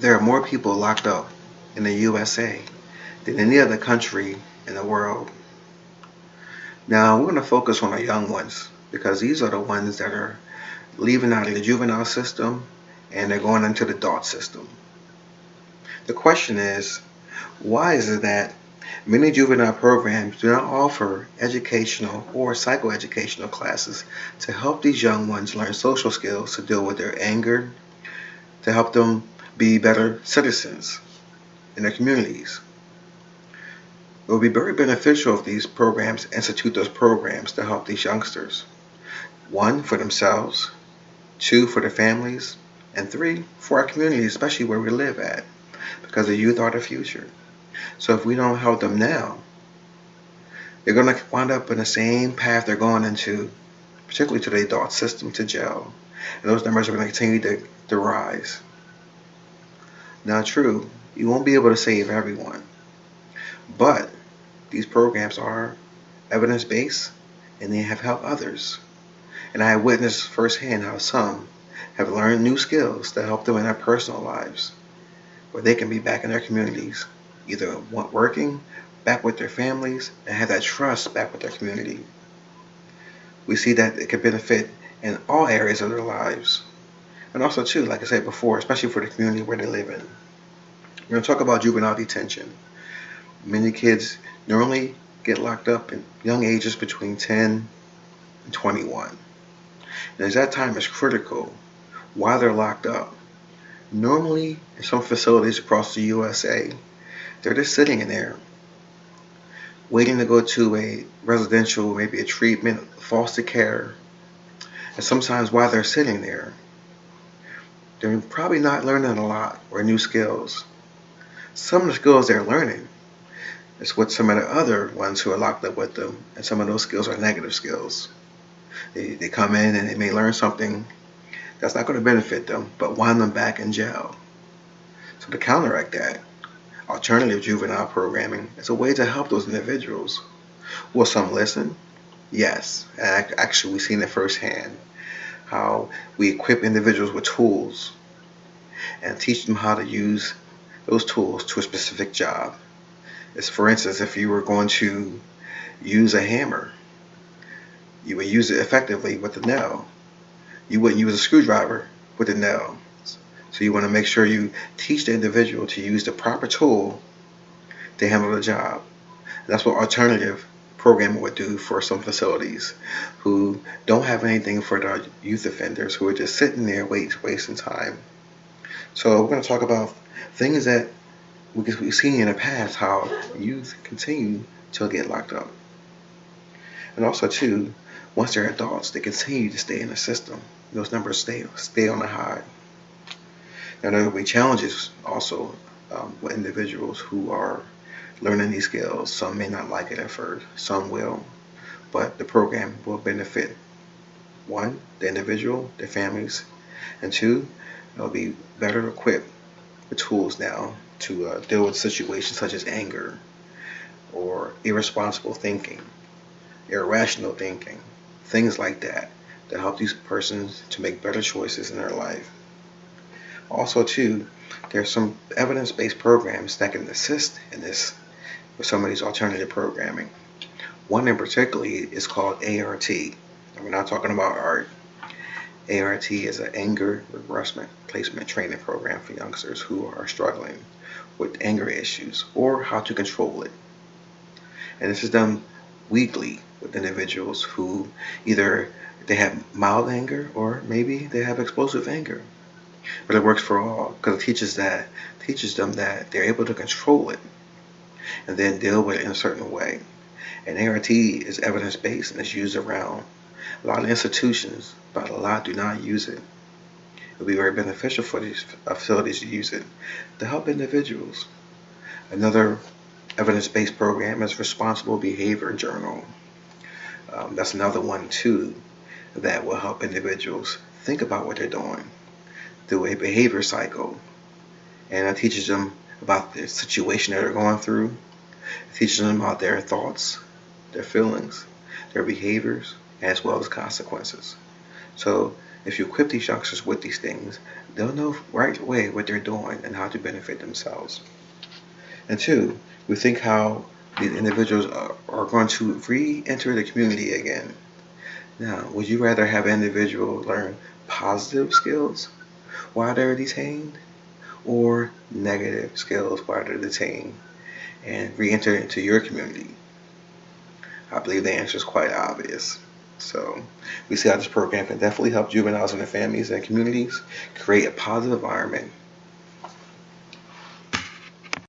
There are more people locked up in the USA than any other country in the world. Now, we're going to focus on the young ones because these are the ones that are leaving out of the juvenile system and they're going into the adult system. The question is, why is it that many juvenile programs do not offer educational or psychoeducational classes to help these young ones learn social skills to deal with their anger, to help them be better citizens in their communities? It would be very beneficial if these programs institute those programs to help these youngsters. One, for themselves, two, for their families, and three, for our community, especially where we live at, because the youth are the future. So if we don't help them now, they're going to wind up in the same path they're going into, particularly to the adult system, to jail. And those numbers are going to continue to rise. Now, true, you won't be able to save everyone, but these programs are evidence-based and they have helped others. And I have witnessed firsthand how some have learned new skills to help them in their personal lives, where they can be back in their communities, either working, back with their families, and have that trust back with their community. We see that it can benefit in all areas of their lives. And also too, like I said before, especially for the community where they live in. We're going to talk about juvenile detention. Many kids normally get locked up in young ages between 10 and 21. And as that time is critical, while they're locked up, normally in some facilities across the USA, they're just sitting in there waiting to go to a residential, maybe a treatment, foster care. And sometimes while they're sitting there, they're probably not learning a lot or new skills. Some of the skills they're learning is what some of the other ones who are locked up with them, and some of those skills are negative skills. They come in and they may learn something that's not going to benefit them, but wind them back in jail. So to counteract that, alternative juvenile programming is a way to help those individuals. Will some listen? Yes. And actually, we've seen it firsthand, how we equip individuals with tools and teach them how to use those tools to a specific job. As for instance, if you were going to use a hammer, you would use it effectively with a nail. You wouldn't use a screwdriver with a nail. So you want to make sure you teach the individual to use the proper tool to handle the job. And that's what alternative programming would do for some facilities who don't have anything for the youth offenders who are just sitting there wasting time. So we're going to talk about things that we've seen in the past, how youth continue to get locked up. And also too, once they're adults, they continue to stay in the system. Those numbers stay on the high. Now there will be challenges also with individuals who are learning these skills. Some may not like it at first, some will, but the program will benefit, one, the individual, their families, and two, they'll be better equipped with tools now to deal with situations such as anger or irresponsible thinking, irrational thinking, things like that help these persons to make better choices in their life. Also too, there's some evidence-based programs that can assist in this with some of these alternative programming. One in particular is called ART. And we're not talking about art. ART is an anger replacement training program for youngsters who are struggling with anger issues or how to control it. And this is done weekly with individuals who either they have mild anger or maybe they have explosive anger. But it works for all because it teaches them that they're able to control it and then deal with it in a certain way. And ART is evidence-based and it's used around a lot of institutions, but a lot do not use it. It will be very beneficial for these facilities to use it to help individuals. Another evidence-based program is Responsible Behavior Journal. That's another one too that will help individuals think about what they're doing through a behavior cycle, and it teaches them about the situation that they're going through. It teaches them about their thoughts, their feelings, their behaviors, as well as consequences. So If you equip these youngsters with these things, they'll know right away what they're doing and how to benefit themselves. And two, we think how these individuals are going to re-enter the community again. Now, would you rather have an individual learn positive skills while they're detained, or negative skills while they're detained and re-enter into your community? I believe the answer is quite obvious. So we see how this program can definitely help juveniles and their families and communities create a positive environment